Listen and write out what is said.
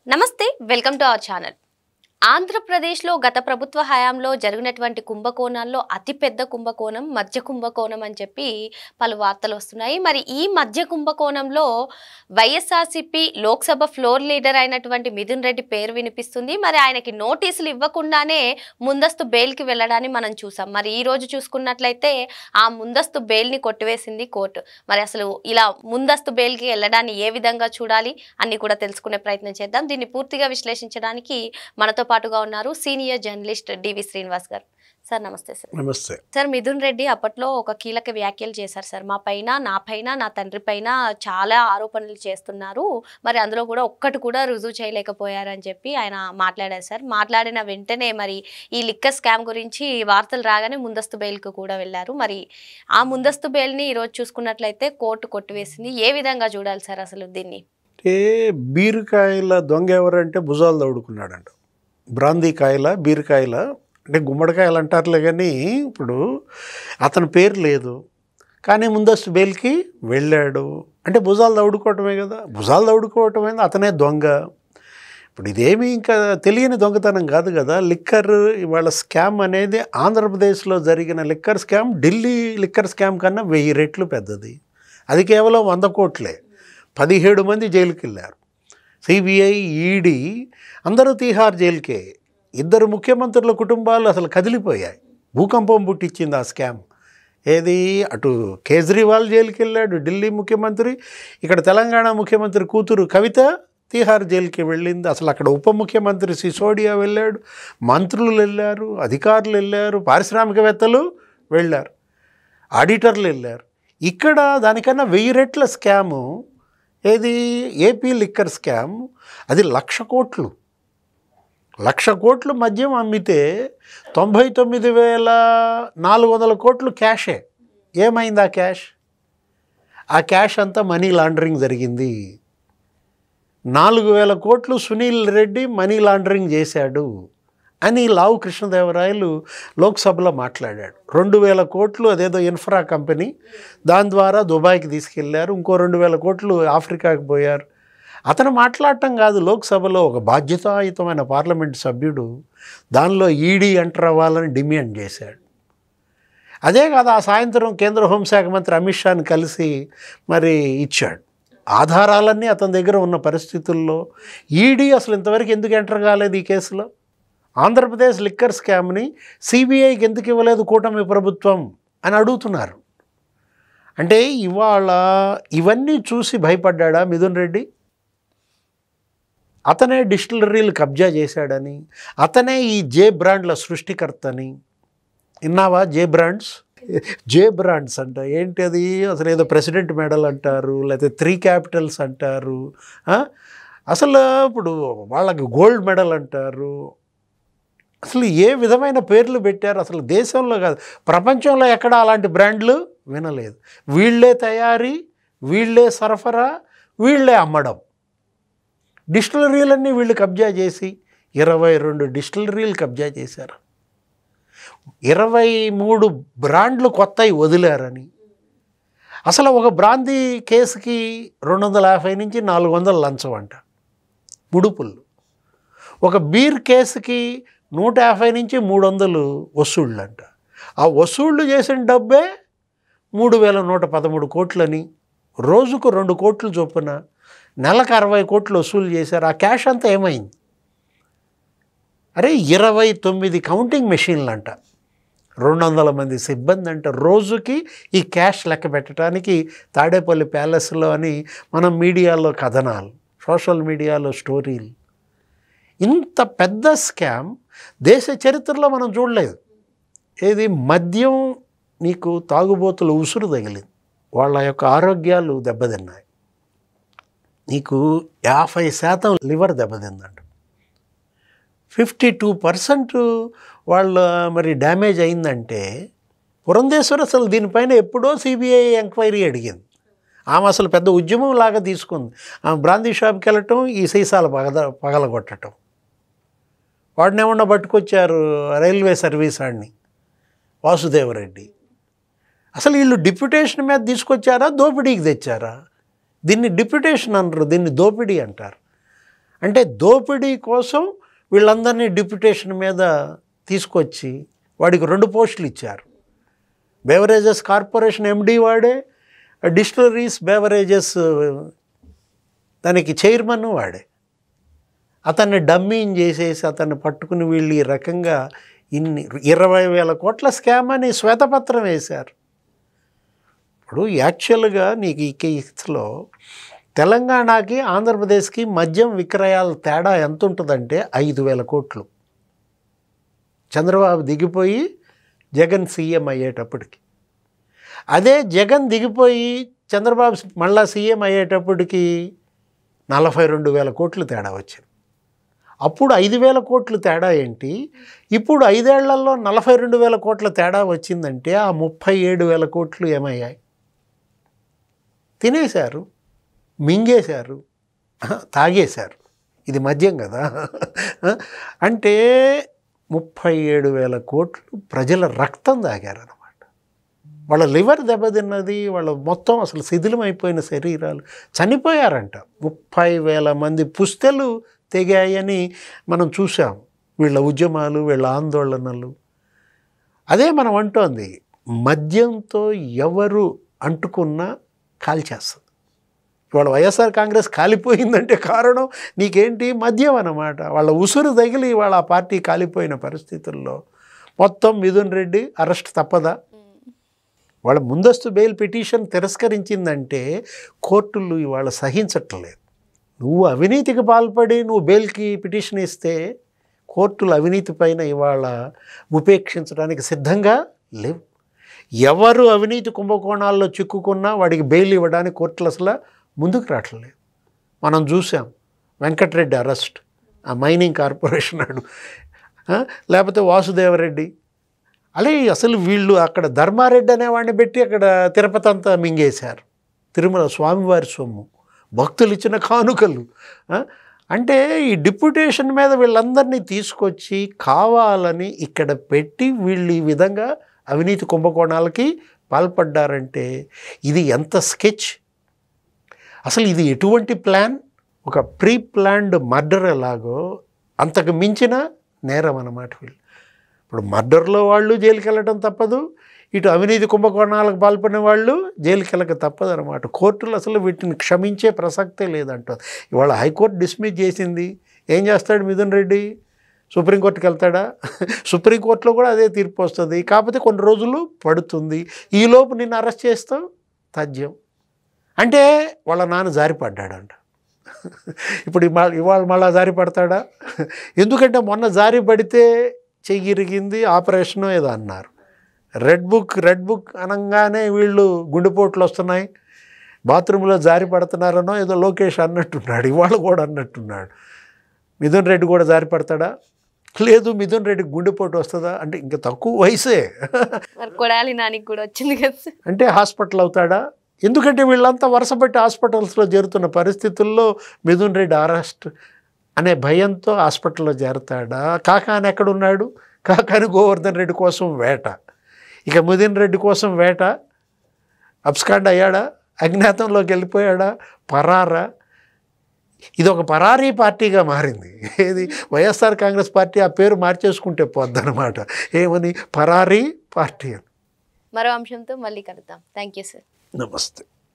నమస్తే welcome to our channel. ఆంధ్రప్రదేశ్లో గత ప్రభుత్వ హయాంలో జరిగినటువంటి కుంభకోణాల్లో అతిపెద్ద కుంభకోణం మధ్య కుంభకోణం అని చెప్పి పలు వార్తలు వస్తున్నాయి. మరి ఈ మధ్య కుంభకోణంలో వైఎస్ఆర్సీపీ లోక్సభ ఫ్లోర్ లీడర్ అయినటువంటి మిథున్ రెడ్డి పేరు వినిపిస్తుంది. మరి ఆయనకి నోటీసులు ఇవ్వకుండానే ముందస్తు బెయిల్కి వెళ్ళడాన్ని మనం చూసాం. మరి ఈ రోజు చూసుకున్నట్లయితే ఆ ముందస్తు బెయిల్ని కొట్టివేసింది కోర్టు. మరి అసలు ఇలా ముందస్తు బెయిల్కి వెళ్ళడాన్ని ఏ విధంగా చూడాలి అన్ని కూడా తెలుసుకునే ప్రయత్నం చేద్దాం. దీన్ని పూర్తిగా విశ్లేషించడానికి మనతో పాటుగా ఉన్నారు సీనియర్ జర్నలిస్ట్ డివి శ్రీనివాస్ గారు. సార్ నమస్తే. సార్ నమస్తే. సార్, మిథున్ రెడ్డి అప్పట్లో ఒక కీలక వ్యాఖ్యలు చేశారు సార్. మా పైన, నా పైన, నా తండ్రి పైన చాలా ఆరోపణలు చేస్తున్నారు, మరి అందులో కూడా ఒక్కటి కూడా రుజువు చేయలేకపోయారని చెప్పి ఆయన మాట్లాడారు సార్. మాట్లాడిన వెంటనే మరి ఈ లిక్కర్ స్కామ్ గురించి వార్తలు రాగానే ముందస్తు బెయిల్కు కూడా వెళ్ళారు. మరి ఆ ముందస్తు బెయిల్ని ఈరోజు చూసుకున్నట్లయితే కోర్టు కొట్టివేసింది. ఏ విధంగా చూడాలి సార్ అసలు దీన్ని? బీరకాయల దొంగ ఎవరంటే భుజాలు దౌడుకున్నాడంట. బ్రాందీకాయల బీరకాయల అంటే గుమ్మడికాయలు అంటారులే, కానీ ఇప్పుడు అతని పేరు లేదు, కానీ ముందస్తు బెయిల్కి వెళ్ళాడు అంటే భుజాలు దౌడుకోవటమే కదా. భుజాలు దౌడుకోవటమే, అతనే దొంగ. ఇప్పుడు ఇదేమీ ఇంకా తెలియని దొంగతనం కాదు కదా. లిక్కర్ ఇవాళ స్కామ్ అనేది ఆంధ్రప్రదేశ్లో జరిగిన liquor scam Delhi liquor scam కన్నా 1000 రెట్లు పెద్దది. అది కేవలం 100 కోట్లే. 17 మంది జైలుకి వెళ్ళారు. సిబిఐ, ఈడీ అందరూ తీహార్ జైలుకే. 2 ముఖ్యమంత్రుల కుటుంబాలు అసలు కదిలిపోయాయి. భూకంపం పుట్టించింది ఆ స్కామ్. ఏది అటు కేజ్రీవాల్ జైలుకి వెళ్ళాడు, ఢిల్లీ ముఖ్యమంత్రి. ఇక్కడ తెలంగాణ ముఖ్యమంత్రి కూతురు కవిత తీహార్ జైలుకి వెళ్ళింది. అసలు అక్కడ ఉప ముఖ్యమంత్రి సిసోడియా వెళ్ళాడు, మంత్రులు వెళ్ళారు, అధికారులు వెళ్ళారు, పారిశ్రామికవేత్తలు వెళ్ళారు, ఆడిటర్లు వెళ్ళారు. ఇక్కడ దానికన్నా 1000 రెట్ల స్కాము. ఏది ఏపీ లిక్కర్ స్కామ్. అది 1,00,000 కోట్లు. 1,00,000 కోట్లు మద్యం అమ్మితే 99,400 కోట్లు క్యాషే. ఏమైంది ఆ క్యాష్? ఆ క్యాష్ అంతా మనీ లాండరింగ్ జరిగింది. 4,000 కోట్లు సునీల్ రెడ్డి మనీ లాండరింగ్ చేశాడు అని లావు కృష్ణదేవరాయలు లోక్సభలో మాట్లాడాడు. 2,000 కోట్లు అదేదో ఇన్ఫ్రా కంపెనీ, దాని ద్వారా దుబాయ్కి తీసుకెళ్లారు. ఇంకో 2,000 కోట్లు ఆఫ్రికాకి పోయారు. అతను మాట్లాడటం కాదు లోక్సభలో, ఒక బాధ్యతాయుతమైన పార్లమెంట్ సభ్యుడు దానిలో ఈడీ ఎంటర్ అవ్వాలని డిమాండ్ చేశాడు. అదే కాదు, ఆ సాయంత్రం కేంద్ర హోంశాఖ మంత్రి అమిత్ షాని కలిసి మరి ఇచ్చాడు. ఆధారాలన్నీ అతని దగ్గర ఉన్న పరిస్థితుల్లో ఈడీ అసలు ఇంతవరకు ఎందుకు ఎంటర్ కాలేదు ఈ కేసులో? ఆంధ్రప్రదేశ్ లిక్కర్ స్కామ్ని సిబిఐకి ఎందుకు ఇవ్వలేదు కూటమి ప్రభుత్వం అని అడుగుతున్నారు. అంటే ఇవాళ ఇవన్నీ చూసి భయపడ్డా మిథున్ రెడ్డి? అతనే డిస్టిలరీలు కబ్జా చేశాడని, అతనే ఈ జే బ్రాండ్ల సృష్టికర్తని. విన్నావా? జే బ్రాండ్స్ అంట. ఏంటి అది? అసలు ఏదో ప్రెసిడెంట్ మెడల్ అంటారు, లేకపోతే 3 క్యాపిటల్స్ అంటారు. అసలు ఇప్పుడు వాళ్ళకి గోల్డ్ మెడల్ అంటారు. అసలు ఏ విధమైన పేర్లు పెట్టారు? అసలు దేశంలో కాదు, ప్రపంచంలో ఎక్కడ అలాంటి బ్రాండ్లు వినలేదు. వీళ్ళే తయారీ, వీళ్ళే సరఫరా, వీళ్ళే అమ్మడం. డిస్టిలరీలన్నీ వీళ్ళు కబ్జా చేసి 22 డిస్టిలరీలు కబ్జా చేశారు. 23 బ్రాండ్లు కొత్తవి వదిలారని. అసలు ఒక బ్రాందీ కేసుకి 250 నుంచి 400 లంచం అంట, ముడుపులు. ఒక బీర్ కేసుకి 150 నుంచి 300 వసూళ్ళు అంట. ఆ వసూళ్ళు చేసిన డబ్బే 3,113 కోట్లని. రోజుకు 2 కోట్లు చొప్పున నెలకు 60 కోట్లు వసూలు చేశారు. ఆ క్యాష్ అంతా ఏమైంది? అరే 29 కౌంటింగ్ మెషిన్లు అంట, 200 మంది సిబ్బంది అంట. రోజుకి ఈ క్యాష్ లెక్క పెట్టడానికి తాడేపల్లి ప్యాలెస్లో అని మనం మీడియాలో కథనాలు, సోషల్ మీడియాలో స్టోరీలు. ఇంత పెద్ద స్కామ్ దేశ చరిత్రలో మనం చూడలేదు. ఏది మద్యం నీకు తాగుబోతులు ఉసురు తగిలింది, వాళ్ళ యొక్క ఆరోగ్యాలు దెబ్బతిన్నాయి. నీకు 50% లివర్ దెబ్బతిందంట, 52% వాళ్ళ మరి డ్యామేజ్ అయిందంటే. పురంధేశ్వరి అసలు దీనిపైన ఎప్పుడో సిబిఐ ఎంక్వైరీ అడిగింది. ఆమె అసలు పెద్ద ఉద్యమం లాగా తీసుకుంది. ఆమె బ్రాందీ షాప్కి వెళ్ళటం, ఈ సీసాలు పగలగొట్టడం. వాడిని ఏమన్నా పట్టుకొచ్చారు, రైల్వే సర్వీస్ వాడిని, వాసుదేవరెడ్డి. అసలు వీళ్ళు డిప్యుటేషన్ మీద తీసుకొచ్చారా, దోపిడీకి తెచ్చారా? దీన్ని డిప్యుటేషన్ అనరు, దీన్ని దోపిడీ అంటారు. అంటే దోపిడీ కోసం వీళ్ళందరినీ డిప్యుటేషన్ మీద తీసుకొచ్చి వాడికి 2 పోస్టులు ఇచ్చారు. బెవరేజెస్ కార్పొరేషన్ ఎండి వాడే, డిస్టిలరీస్ బెవరేజెస్ దానికి చైర్మన్ వాడే. అతన్ని డమ్మీని చేసేసి అతన్ని పట్టుకుని వీళ్ళు ఈ రకంగా 20,000 కోట్ల స్కామ్ అని శ్వేతపత్రం వేశారు. ఇప్పుడు యాక్చువల్గా నీకు ఈ కేసులో తెలంగాణకి ఆంధ్రప్రదేశ్కి మద్యం విక్రయాల తేడా ఎంత ఉంటుందంటే 5,000 కోట్లు. చంద్రబాబు దిగిపోయి జగన్ సీఎం అయ్యేటప్పటికి. అదే జగన్ దిగిపోయి చంద్రబాబు మళ్ళా సీఎం అయ్యేటప్పటికి 42,000 కోట్లు తేడా వచ్చింది. అప్పుడు 5,000 కోట్లు తేడా ఏంటి, ఇప్పుడు 5 ఏళ్లలో 42,000 కోట్ల తేడా వచ్చిందంటే ఆ 37,000 కోట్లు ఏమయ్యాయి? తినేశారు, మింగేశారు, తాగేశారు. ఇది మద్యం కదా. అంటే 37,000 కోట్లు ప్రజల రక్తం తాగారన్నమాట. వాళ్ళ లివర్ దెబ్బతిన్నది, వాళ్ళ మొత్తం అసలు శిథిలమైపోయిన శరీరాలు, చనిపోయారంట. 30,000 మంది పుస్తెలు తెగాయని మనం చూసాం. వీళ్ళ ఉద్యమాలు, వీళ్ళ ఆందోళనలు. అదే మనం అంటోంది, మద్యంతో ఎవరు అంటుకున్నా కాల్చేస్తుంది. ఇవాళ వైఎస్ఆర్ కాంగ్రెస్ కాలిపోయిందంటే కారణం నీకేంటి? మద్యం అన్నమాట. వాళ్ళ ఉసురు తగిలి వాళ్ళ ఆ పార్టీ కాలిపోయిన పరిస్థితుల్లో మొత్తం మిథున్ రెడ్డి అరెస్ట్ తప్పదా? వాళ్ళ ముందస్తు బెయిల్ పిటిషన్ తిరస్కరించిందంటే కోర్టులు ఇవాళ సహించట్లేదు. నువ్వు అవినీతికి పాల్పడి నువ్వు బెయిల్కి పిటిషన్ ఇస్తే కోర్టులు అవినీతి పైన ఇవాళ ఉపేక్షించడానికి సిద్ధంగా లేవు. ఎవరు అవినీతి కుంభకోణాల్లో చిక్కుకున్నా వాడికి బెయిల్ ఇవ్వడానికి కోర్టులు అసలు ముందుకు రావట్లేదు. మనం చూసాం వెంకటరెడ్డి అరెస్ట్, ఆ మైనింగ్ కార్పొరేషన్ నాడు, లేకపోతే వాసుదేవరెడ్డి. అలాగే అసలు వీళ్ళు అక్కడ ధర్మారెడ్డి అనేవాడిని పెట్టి అక్కడ తిరుపతి అంతా మింగేశారు. తిరుమల స్వామివారి సొమ్ము, భక్తులు ఇచ్చిన కానుకలు. అంటే ఈ డిప్యుటేషన్ మీద వీళ్ళందరినీ తీసుకొచ్చి కావాలని ఇక్కడ పెట్టి వీళ్ళు ఈ విధంగా అవినీతి కుంభకోణాలకి పాల్పడ్డారంటే ఇది ఎంత స్కెచ్! అసలు ఇది ఎటువంటి ప్లాన్? ఒక ప్రీ ప్లాన్డ్ మర్డర్ ఎలాగో అంతకు మించిన నేరం అన్నమాట వీళ్ళు. ఇప్పుడు మర్డర్లో వాళ్ళు జైలుకి వెళ్ళడం తప్పదు, ఇటు అవినీతి కుంభకోణాలకు పాల్పడిన వాళ్ళు జైలుకి వెళ్ళక తప్పదు అనమాట. కోర్టులు అసలు వీటిని క్షమించే ప్రసక్తే లేదంటారు. ఇవాళ హైకోర్టు డిస్మిస్ చేసింది. ఏం చేస్తాడు మిథున్ రెడ్డి? సుప్రీంకోర్టుకి వెళ్తాడా? సుప్రీంకోర్టులో కూడా అదే తీర్పు వస్తుంది, కాకపోతే కొన్ని రోజులు పడుతుంది. ఈలోపు నిన్ను అరెస్ట్ చేస్తావు, తథ్యం. అంటే వాళ్ళ నాన్న జారిపడ్డాడంట. ఇప్పుడు ఇవాళ మళ్ళా జారి పడతాడా? ఎందుకంటే మొన్న జారి పడితే చెయ్యి ఇరిగింది, ఆపరేషను ఏదో అన్నారు. రెడ్ బుక్ అనగానే వీళ్ళు గుండెపోట్లు వస్తున్నాయి, బాత్రూంలో జారి పడుతున్నారనో ఏదో లోకేష్ అన్నట్టున్నాడు, ఇవాళ కూడా అన్నట్టున్నాడు. మిథున్ రెడ్డి కూడా జారి పడతాడా? లేదు, మిథున్ రెడ్డికి గుండెపోటు వస్తుందా? అంటే ఇంకా తక్కువ వయసే. కొడాలి నానికి కూడా వచ్చింది కదా. అంటే హాస్పిటల్ అవుతాడా? ఎందుకంటే వీళ్ళంతా వరుసపెట్టి హాస్పిటల్స్లో చేరుతున్న పరిస్థితుల్లో మిథున్ రెడ్డి అరెస్ట్ అనే భయంతో హాస్పిటల్లో చేరతాడా? కాకాని ఎక్కడున్నాడు? కాకాని గోవర్ధన్ రెడ్డి కోసం వేట. ఇక మిథున్ రెడ్డి కోసం వేట. అబ్స్కాండ్ అయ్యాడా? అజ్ఞాతంలోకి వెళ్ళిపోయాడా? పరారా? ఇది ఒక పరారీ పార్టీగా మారింది. ఏది వైఎస్ఆర్ కాంగ్రెస్ పార్టీ ఆ పేరు మార్చేసుకుంటే పోద్దనమాట. ఏమని? పరారీ పార్టీ అని. మరో అంశంతో మళ్ళీ కలుద్దాం. Thank you sir. నమస్తే.